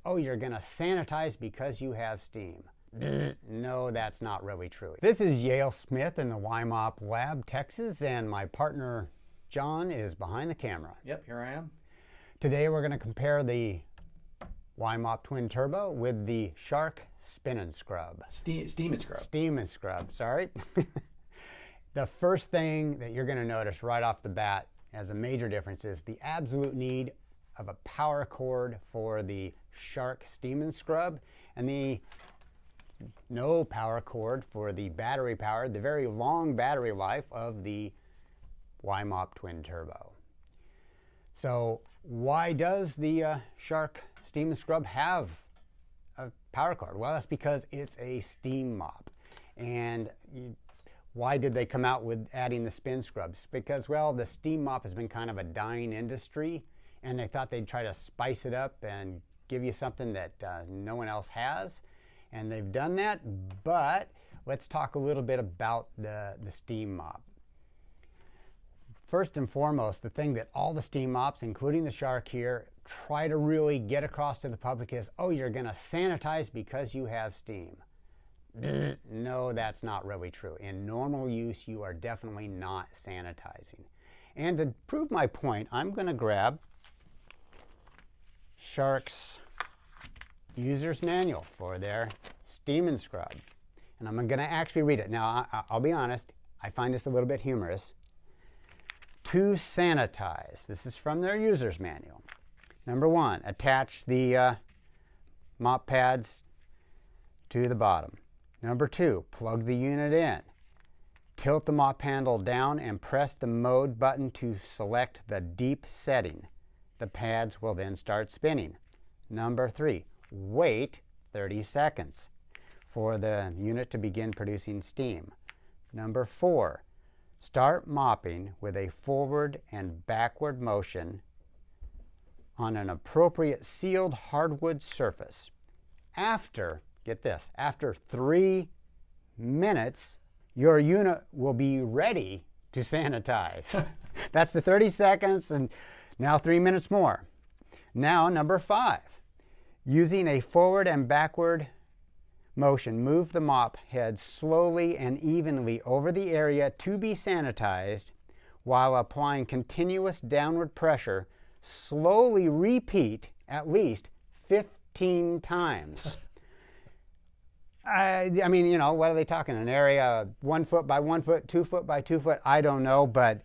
oh, you're going to sanitize because you have steam. No, that's not really true. This is Yale Smith in the YMOP lab, Texas, and my partner John is behind the camera. Yep, here I am. Today we're going to compare the YMOP Twin Turbo with the Shark Spin and Scrub. Steam and Scrub. Steam and Scrub, sorry. The first thing that you're going to notice right off the bat as a major difference is the absolute need of a power cord for the Shark Steam and Scrub, and the no power cord for the battery powered, the very long battery life of the YMOP Twin Turbo. So why does the Shark Steam and Scrub have a power cord? Well, that's because it's a steam mop. And why did they come out with adding the spin scrubs? Because, well, the steam mop has been kind of a dying industry, and they thought they'd try to spice it up and give you something that no one else has. And they've done that, but let's talk a little bit about the steam mop. First and foremost, the thing that all the steam mops, including the Shark here, try to really get across to the public is, oh, you're going to sanitize because you have steam. No, that's not really true. In normal use, you are definitely not sanitizing. And to prove my point, I'm going to grab Shark's user's manual for their steam and scrub. And I'm going to actually read it. Now, I'll be honest, I find this a little bit humorous. To sanitize, this is from their user's manual. Number one, attach the mop pads to the bottom. Number two, plug the unit in. Tilt the mop handle down and press the mode button to select the deep setting. The pads will then start spinning. Number three, wait 30 seconds for the unit to begin producing steam. Number four, start mopping with a forward and backward motion on an appropriate sealed hardwood surface. After, get this, after 3 minutes, your unit will be ready to sanitize. That's the 30 seconds, and now 3 minutes more. Now, number five, using a forward and backward motion, move the mop head slowly and evenly over the area to be sanitized while applying continuous downward pressure. Slowly repeat at least 15 times. I mean, you know, what are they talking? An area 1 foot by 1 foot, 2 foot by 2 foot? I don't know, but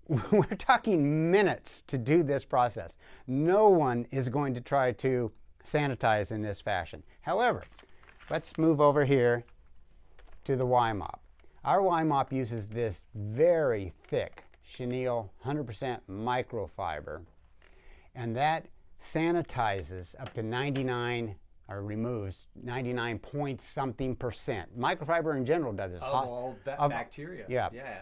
we're talking minutes to do this process. No one is going to try to sanitize in this fashion. However, let's move over here to the YMOP. Our YMOP uses this very thick chenille 100% microfiber, and that sanitizes up to 99 or removes 99 point something %. Microfiber in general does this. Of all bacteria. Yeah.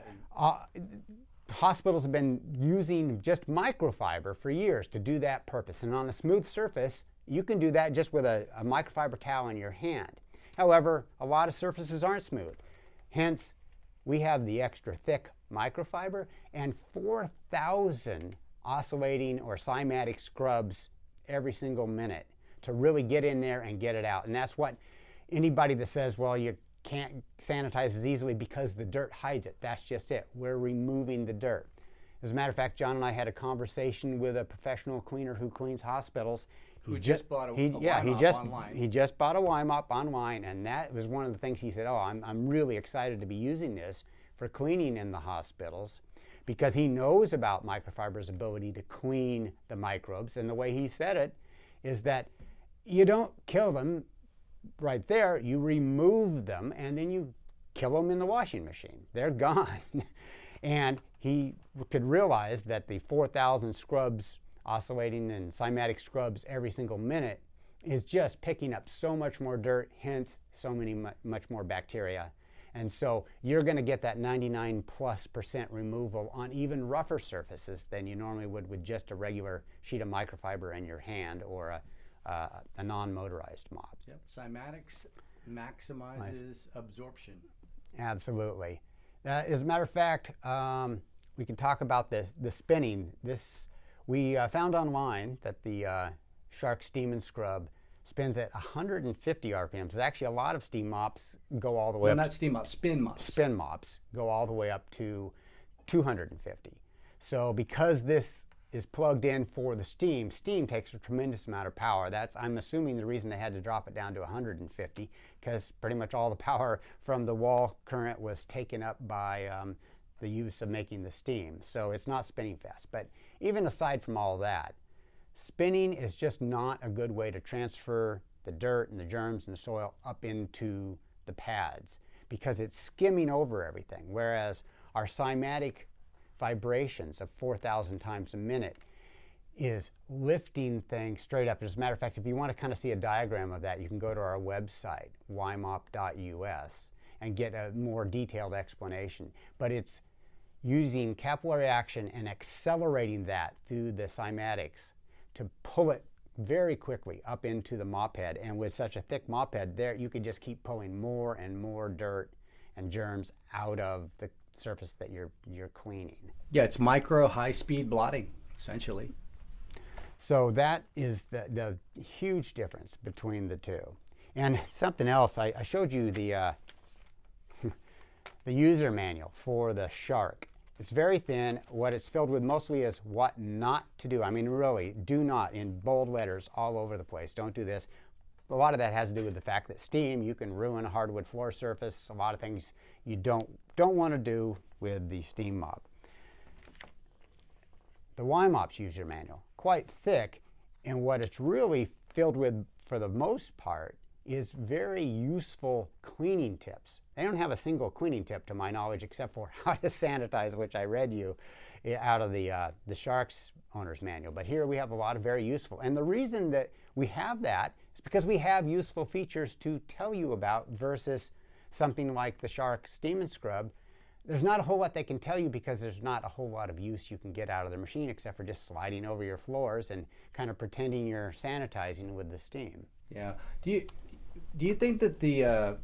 Hospitals have been using just microfiber for years to do that purpose. And on a smooth surface, you can do that just with a microfiber towel in your hand. However, a lot of surfaces aren't smooth. Hence, we have the extra thick microfiber and 4,000 oscillating or cymatic scrubs every single minute to really get in there and get it out. And that's what anybody that says, well, you can't sanitize as easily because the dirt hides it. That's just it. We're removing the dirt. As a matter of fact, John and I had a conversation with a professional cleaner who cleans hospitals. Who just bought a YMOP online. He just bought a YMOP online, and that was one of the things he said, oh, I'm really excited to be using this for cleaning in the hospitals, because he knows about microfiber's ability to clean the microbes. And the way he said it is that you don't kill them right there, you remove them, and then you kill them in the washing machine. They're gone. And he could realize that the 4,000 scrubs oscillating and cymatic scrubs every single minute is just picking up so much more dirt, hence so much more bacteria. And so you're going to get that 99+% removal on even rougher surfaces than you normally would with just a regular sheet of microfiber in your hand or a non-motorized mop. Yep. Cymatics maximizes absorption. Absolutely. As a matter of fact, we can talk about the spinning. We found online that the Shark Steam and Scrub spins at 150 RPMs. Actually, a lot of steam mops go all the way up. Not steam mops, spin mops. Spin mops go all the way up to 250. So because this is plugged in for the steam takes a tremendous amount of power. I'm assuming the reason they had to drop it down to 150, because pretty much all the power from the wall current was taken up by the use of making the steam. So it's not spinning fast. But even aside from all that, spinning is just not a good way to transfer the dirt and the germs and the soil up into the pads, because it's skimming over everything, whereas our cymatic vibrations of 4,000 times a minute is lifting things straight up. As a matter of fact, if you want to kind of see a diagram of that, you can go to our website, ymop.us, and get a more detailed explanation. But it's using capillary action and accelerating that through the cymatics to pull it very quickly up into the mop head. And with such a thick mop head there, you could just keep pulling more and more dirt and germs out of the surface that you're cleaning. Yeah, it's micro high-speed blotting, essentially. So that is the huge difference between the two. And something else, I showed you the the user manual for the Shark. It's very thin. What it's filled with mostly is what not to do. I mean, really, do not, in bold letters all over the place. Don't do this. A lot of that has to do with the fact that steam, you can ruin a hardwood floor surface. A lot of things you don't want to do with the steam mop. The YMOP's user manual, quite thick, and what it's really filled with for the most part is very useful cleaning tips. They don't have a single cleaning tip to my knowledge except for how to sanitize, which I read you out of the Shark's owner's manual. But here we have a lot of very useful. And the reason that we have that is because we have useful features to tell you about versus something like the Shark Steam and Scrub. There's not a whole lot they can tell you because there's not a whole lot of use you can get out of the machine except for just sliding over your floors and kind of pretending you're sanitizing with the steam. Yeah. Do you think that the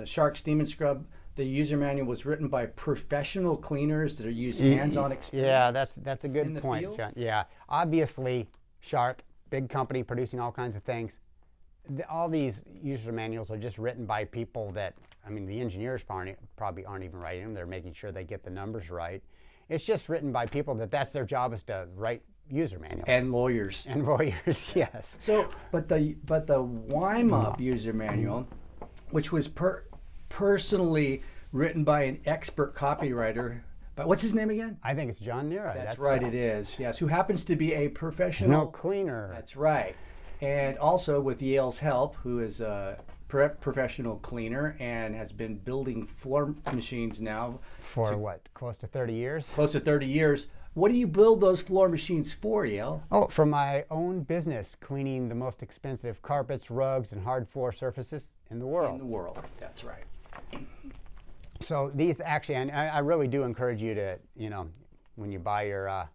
Shark Steam and Scrub, the user manual, was written by professional cleaners that are using hands-on experience? Yeah, that's a good point, John. Yeah, obviously Shark, big company producing all kinds of things. All these user manuals are just written by people that, I mean, the engineers probably aren't even writing them. They're making sure they get the numbers right. It's just written by people that's their job, is to write user manuals. And lawyers. And lawyers, yes. So, but the YMOP user manual, which was personally written by an expert copywriter, but what's his name again? I think it's John Nera. That's right, it is. Yes, who happens to be a professional cleaner. That's right. And also with Yale's help, who is a professional cleaner and has been building floor machines now. For what, close to 30 years? Close to 30 years. What do you build those floor machines for, Yale? Oh, for my own business, cleaning the most expensive carpets, rugs, and hard floor surfaces in the world. In the world, that's right. So these actually, and I really do encourage you to, when you buy your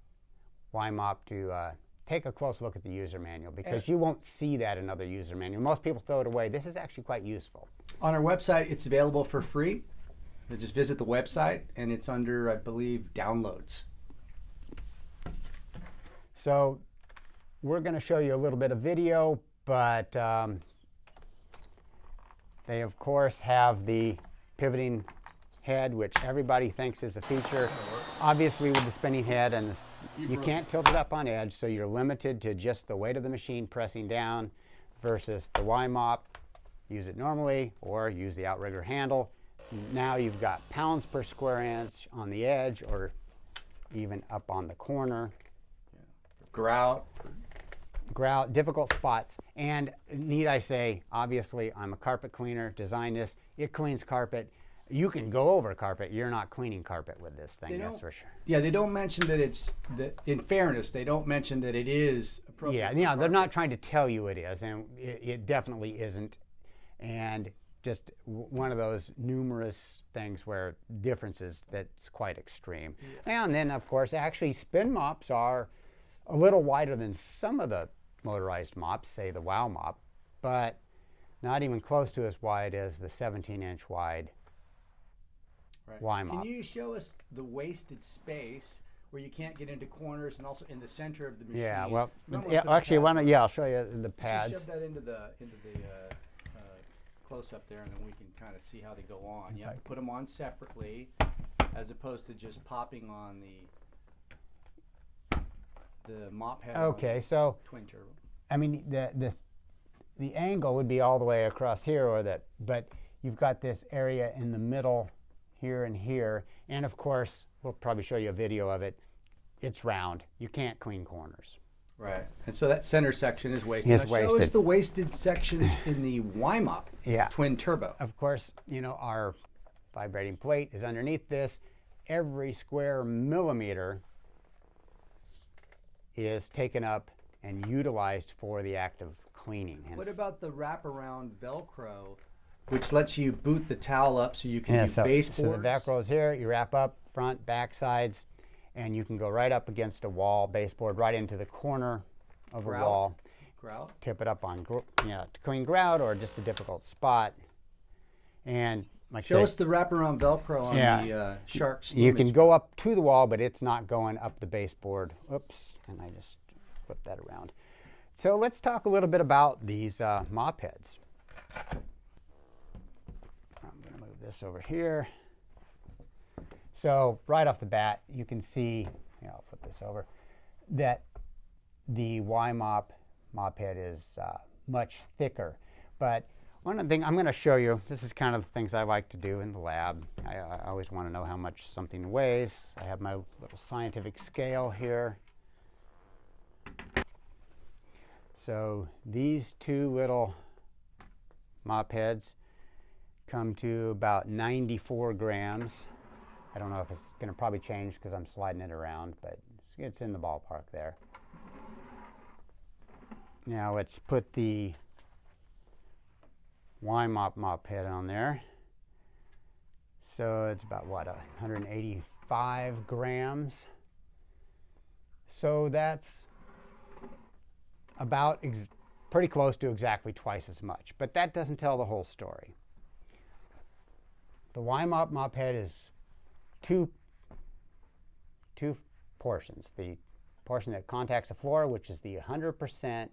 YMOP, to take a close look at the user manual, because you won't see that in other user manuals. Most people throw it away. This is actually quite useful. On our website, it's available for free. You just visit the website, and it's under, I believe, downloads. So we're going to show you a little bit of video, but they, of course, have the pivoting head, which everybody thinks is a feature. Obviously, with the spinning head, and you can't tilt it up on edge, so you're limited to just the weight of the machine pressing down, versus the YMOP. Use it normally or use the outrigger handle. Now you've got pounds per square inch on the edge or even up on the corner. Grout, difficult spots. And need I say, obviously, I'm a carpet cleaner, designed this. It cleans carpet. You can go over carpet. You're not cleaning carpet with this thing, that's for sure. Yeah, they don't mention that it's, in fairness, they don't mention that it is appropriate. Yeah, they're not trying to tell you it is, and it definitely isn't. And just one of those numerous things where differences that's quite extreme. Yeah. And then, of course, actually spin mops are a little wider than some of the motorized mops, say the WOW mop, but not even close to as wide as the 17-inch wide YMOP. Can you show us the wasted space where you can't get into corners, and also in the center of the machine. Yeah, well, Normally yeah, put the actually, pads why not? on. Yeah, I'll show you the Just pads. shove that into the close up there, and then we can kind of see how they go on. You have to put them on separately, as opposed to just popping on the mop head. Okay, so twin turbo. I mean, the angle would be all the way across here, but you've got this area in the middle here and here, and of course, we'll probably show you a video of it. It's round. You can't clean corners. Right, and so that center section is wasted. Is Now show us wasted. the wasted sections in the YMOP Yeah. twin turbo. Of course, you know, our vibrating plate is underneath this. Every square millimeter is taken up and utilized for the act of cleaning. What about the wraparound Velcro, which lets you boot the towel up so you can do baseboards? So the Velcro is here. You wrap up front, back sides, and you can go right up against a wall, baseboard, right into the corner of a wall. Grout? Tip it up on to clean grout or just a difficult spot. And like Show us the wraparound Velcro on the Shark steam. You can go up to the wall, but it's not going up the baseboard. Oops, and I just flipped that around. So let's talk a little bit about these mop heads. I'm going to move this over here. So right off the bat, you can see, I'll flip this over, that the YMOP mop head is much thicker. But one of the things I'm going to show you, this is kind of the things I like to do in the lab. I always want to know how much something weighs. I have my little scientific scale here. So these two little mop heads come to about 94 grams. I don't know if it's going to probably change because I'm sliding it around, but it's in the ballpark there. Now let's put the YMOP mop head on there. So it's about what, 185 grams. So that's about pretty close to exactly twice as much, but that doesn't tell the whole story. The YMOP mop head is two portions. The portion that contacts the floor, which is the 100%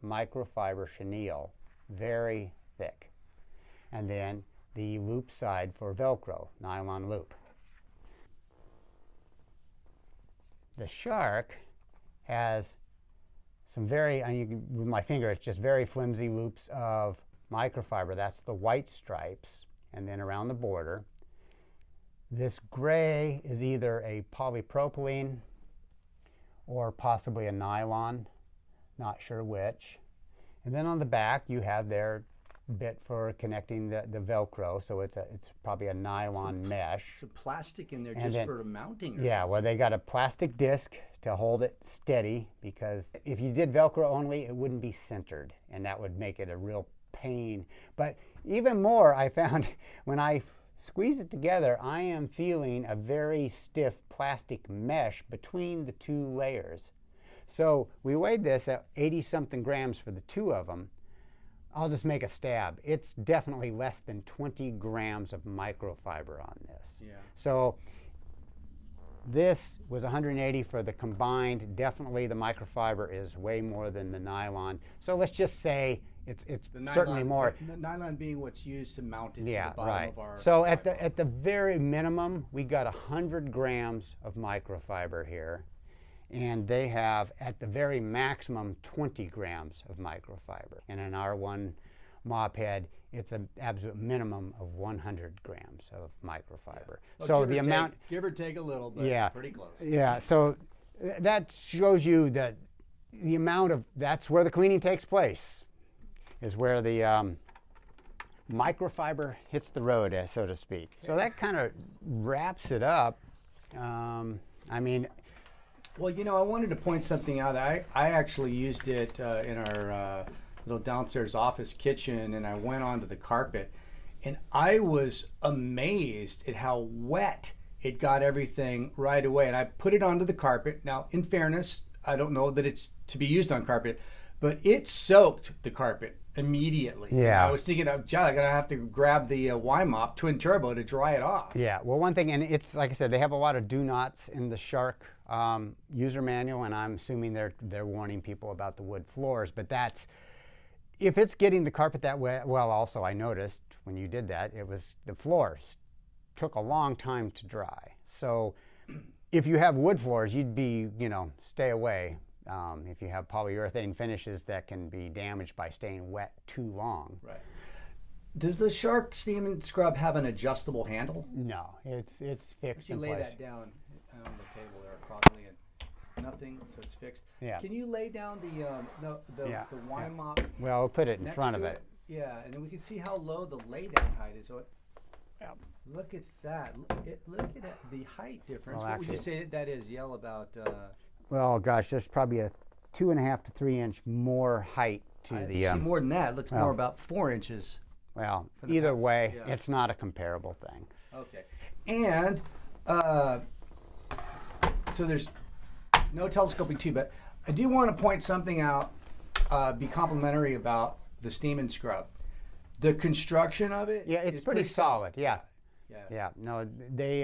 microfiber chenille, very thick. And then the loop side for Velcro, nylon loop. The Shark has some with my finger, it's just very flimsy loops of microfiber. That's the white stripes, and then around the border. This gray is either a polypropylene or possibly a nylon, not sure which. And then on the back you have their bit for connecting the Velcro, so it's probably a nylon mesh. Some plastic in there just for mounting or yeah, something. well, they got a plastic disc to hold it steady, because if you did Velcro only, it wouldn't be centered, and that would make it a real pain. But even more, I found when I squeeze it together, I am feeling a very stiff plastic mesh between the two layers. So we weighed this at 80-something grams for the two of them. I'll just make a stab. It's definitely less than 20 grams of microfiber on this. Yeah. So this was 180 for the combined. Definitely the microfiber is way more than the nylon. So let's just say it's certainly more. The nylon being what's used to mount it to the bottom right. of our So at the very minimum, we got 100 grams of microfiber here. And they have, at the very maximum, 20 grams of microfiber. And in our one mop head, it's an absolute minimum of 100 grams of microfiber. Well, so the amount... give or take a little, but pretty close. Yeah, so that shows you that the amount of... That's where the cleaning takes place, is where the microfiber hits the road, so to speak. So that kind of wraps it up. I mean... Well, I wanted to point something out. I actually used it in our little downstairs office kitchen, and I went onto the carpet, and I was amazed at how wet it got everything right away. And I put it onto the carpet. Now, in fairness, I don't know that it's to be used on carpet, but it soaked the carpet immediately. Yeah. I was thinking, I'm going to have to grab the YMOP twin turbo to dry it off. Yeah, well, one thing, and it's like I said, they have a lot of do nots in the Shark user manual, and I'm assuming they're warning people about the wood floors, but that's, if it's getting the carpet that way, well, also I noticed when you did that, it was the floors took a long time to dry. So if you have wood floors, you'd be, stay away. If you have polyurethane finishes that can be damaged by staying wet too long. Right. Does the Shark Steam and Scrub have an adjustable handle? No, it's fixed You in lay place. that down on the table there, probably, and nothing, so it's fixed. Yeah. Can you lay down the YMOP? Well, we'll put it in next front to of it. Yeah, and then we can see how low the lay down height is. So Yep. look at that. Look at that, the height difference. Well, what would you actually, say that is? Yell about. Well, gosh, there's probably a 2.5 to 3 inch more height to I the. see more than that. It looks more about 4 inches. Well, from the either back. way, Yeah. it's not a comparable thing. Okay, and so there's no telescoping too, but I do want to point something out, be complimentary about the Steam and Scrub. The construction of it. Yeah, it's is pretty solid. Yeah. Yeah. Yeah. No, they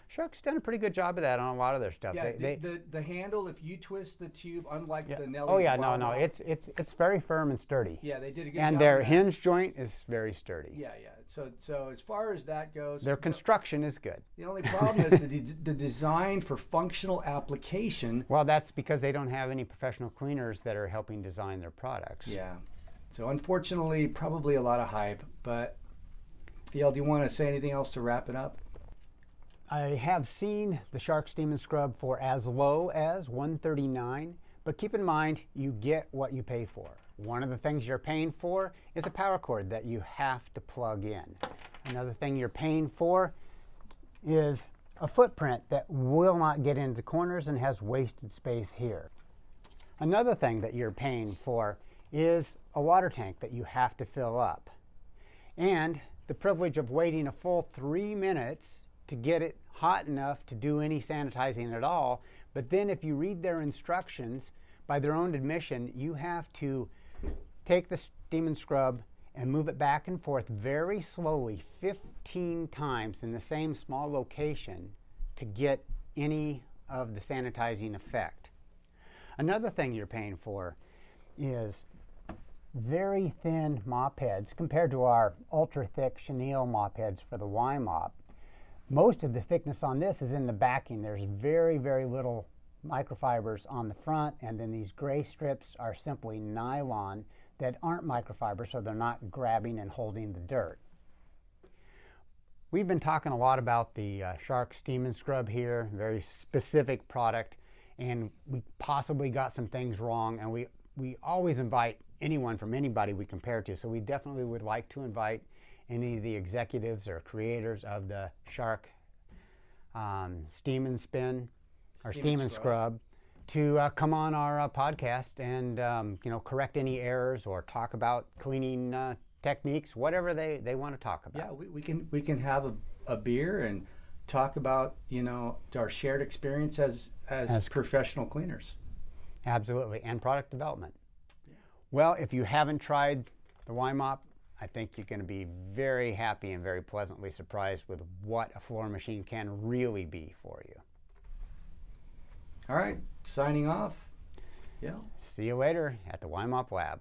Shark's done a pretty good job of that on a lot of their stuff. Yeah, They, the handle, if you twist the tube, unlike yeah. the Nelly's. Oh yeah, no, YMOP, it's very firm and sturdy. Yeah, they did a good And job. their on that. hinge joint is very sturdy. Yeah. So as far as that goes, Their construction is good. the only problem is the design for functional application. Well, that's because they don't have any professional cleaners that are helping design their products. Yeah. So unfortunately, probably a lot of hype. But Yale, do you want to say anything else to wrap it up? I have seen the Shark Steam and Scrub for as low as $139, but keep in mind you get what you pay for. One of the things you're paying for is a power cord that you have to plug in. Another thing you're paying for is a footprint that will not get into corners and has wasted space here. Another thing that you're paying for is a water tank that you have to fill up. And the privilege of waiting a full 3 minutes to get it hot enough to do any sanitizing at all. But then if you read their instructions, by their own admission, you have to take the Steam and Scrub and move it back and forth very slowly 15 times in the same small location to get any of the sanitizing effect. Another thing you're paying for is very thin mop heads compared to our ultra thick chenille mop heads for the YMOP. Most of the thickness on this is in the backing. There's very, very little microfibers on the front, and then these gray strips are simply nylon that aren't microfiber, so they're not grabbing and holding the dirt. We've been talking a lot about the Shark Steam and Scrub here, very specific product, and we possibly got some things wrong, and we always invite anyone from anybody we compare to, so we definitely would like to invite any of the executives or creators of the Shark Steam and Spin or Steam and Scrub to come on our podcast and correct any errors or talk about cleaning techniques, whatever they want to talk about. Yeah, we can have a beer and talk about our shared experience as professional cleaners. Absolutely, and product development. Yeah. Well, if you haven't tried the YMOP, I think you're going to be very happy and very pleasantly surprised with what a floor machine can really be for you. All right, signing off. Yeah. See you later at the YMOP Lab.